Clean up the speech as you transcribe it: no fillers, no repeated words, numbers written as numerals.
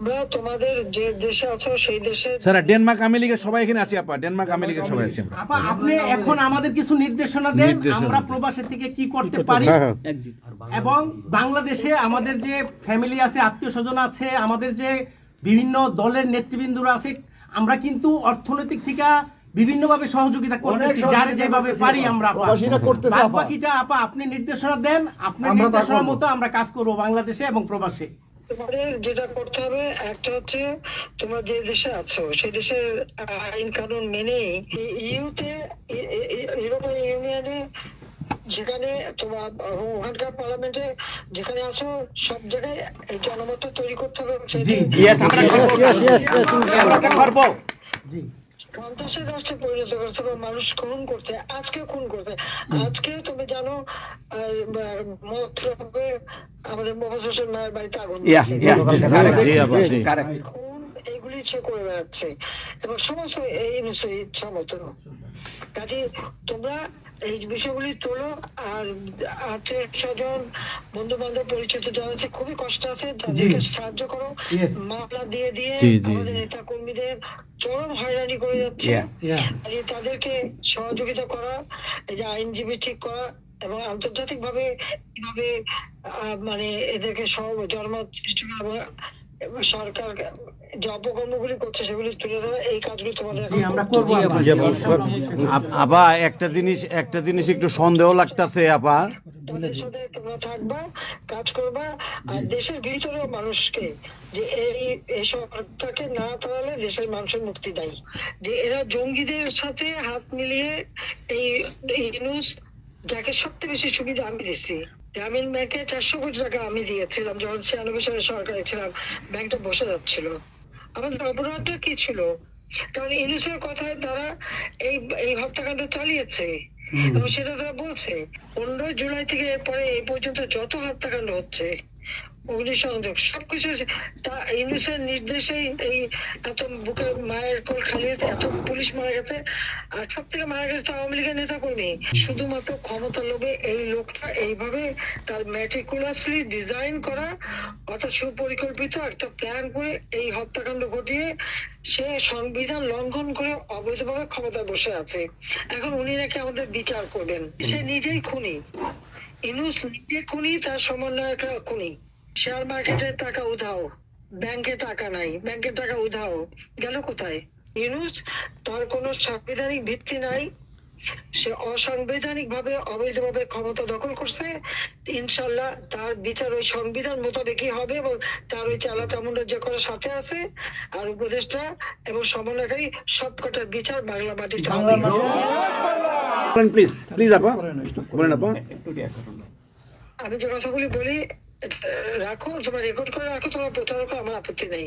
আমরা তোমাদের যে দেশে আছো সেই দেশে স্যার ডেনমার্ক আমেরিকা সবাই এখানে আছি আপা, ডেনমার্ক আমেরিকা সবাই আছি আমরা। আপা আপনি এখন আমাদের কিছু নির্দেশনা দেন, আমরা প্রবাসী থেকে কি করতে পারি, এবং বাংলাদেশে আমাদের যে ফ্যামিলি আছে, আত্মীয় স্বজন আছে, আমাদের যে বিভিন্ন দলের নেতৃবৃন্দরা আছে, আমরা কিন্তু অর্থনৈতিক থেকে বিভিন্নভাবে সহযোগিতা করতেছি, যার যেভাবে পারি আমরা। বাকিটা আপা আপনি নির্দেশনা দেন, আপনার নির্দেশনা মতো আমরা কাজ করবো বাংলাদেশে এবং প্রবাসে। তোমাদের যেটা করতে হবে একটা হচ্ছে তোমরা যে দেশে আছো সেই দেশের আইন কানুন মেনে ইউতে ইউরোপিয়ান ইউনিয়নে যেখানে তোমার ওখানকার পার্লামেন্টে যেখানে আছো সব জায়গায় এই জনমতটা তৈরি করতে হবে। সন্ত্রাসের রাষ্ট্রে পরিণত করছে বা মানুষ খুন করছে, আজকে খুন করছে। আজকে তুমি জানো আমাদের মোহাম্মদ হোসেন মায়ের বাড়িতে আগুন, এইগুলি সে করে বেড়াচ্ছে এবং সমস্ত এই ইচ্ছা মতো। কাজে তোমরা এই বিষয়গুলি তোলো, আর আত্মীয় স্বজন বন্ধু বান্ধব পরিচিত যারা আছে খুবই কষ্ট আছে তাদেরকে সাহায্য করো। মামলা দিয়ে দিয়ে আমাদের নেতা কর্মীদের চরম হয়রানি করে যাচ্ছে, তাদেরকে সহযোগিতা করা, এই যে আইনজীবী ঠিক করা এবং আন্তর্জাতিক ভাবে কিভাবে মানে এদেরকে জনমত সৃষ্টি করা এবং সরকার যে অপকর্মগুলি করছে সেগুলি তুলে ধরা, এই কাজগুলি তোমাদের আমরা করবো। আপা একটা জিনিস একটু সন্দেহ লাগতেছে আপা, তাদের সাথে তোমরা থাকবা, কাজ করবা, আর দেশের ভিতরেও মানুষকে যে এই সরকারকে না তাড়ালে দেশের মানুষের মুক্তি দেয়, যে এরা জঙ্গিদের সাথে হাত মিলিয়ে এই ইউনূস যাকে সবচেয়ে বেশি সুবিধা আমি দিচ্ছি, গ্রামীণ ব্যাংকে 400 কোটি টাকা আমি দিয়েছিলাম যখন 96 সালে সরকারে ছিলাম, ব্যাংকটা বসে যাচ্ছিল। আমাদের অপরাধটা কি ছিল? কারণ ইউনূসের কথায় তারা এই হত্যাকাণ্ড চালিয়েছে এবং সেটা তারা বলছে। 15 জুলাই থেকে এরপরে এই পর্যন্ত যত হত্যাকাণ্ড হচ্ছে, অগ্নিসংযোগ, সবকিছু ইউনূসের নির্দেশেই এই এত বুকের মায়ের কোল খালি হয়েছে, এত পুলিশ মারা গেছে, আর সব থেকে মারা গেছে তো আওয়ামী লীগের নেতা কর্মী। শুধুমাত্র ক্ষমতা লোভে এই লোকটা এইভাবে তার ম্যাটিকুলাসলি ডিজাইন করা অর্থাৎ সুপরিকল্পিত একটা প্ল্যান করে এই হত্যাকাণ্ড ঘটিয়ে সে সংবিধান লঙ্ঘন করে অবৈধভাবে ক্ষমতায় বসে আছে। এখন উনি নাকি আমাদের বিচার করবেন, সে নিজেই খুনি। ইউনূস নিজে খুনি, তার সমন্বয়করা খুনি। শেয়ার মার্কেটে টাকা উধাও, ব্যাংকে টাকা নাই, ব্যাংকের টাকা উধাও, গেল কোথায়? ইউনূস তার কোনো সাংবিধানিক ভিত্তি নাই, সে অসাংবিধানিক ভাবে অবৈধভাবে ক্ষমতা দখল করছে। ইনশাল্লাহ তার বিচার ওই সংবিধান মোতাবেকই হবে এবং তার ওই চালা চামুন্ডার যে করার সাথে আছে আর উপদেষ্টা এবং সমন্বয়কারী সবকটার বিচার বাংলা মাটিতে হবে। প্লিজ প্লিজ আপা বলেন আপা। আমি যে কথাগুলি বলি রাখো, তোমার রেকর্ড করে রাখো, তোমার প্রচার করো, আমার আপত্তি নেই।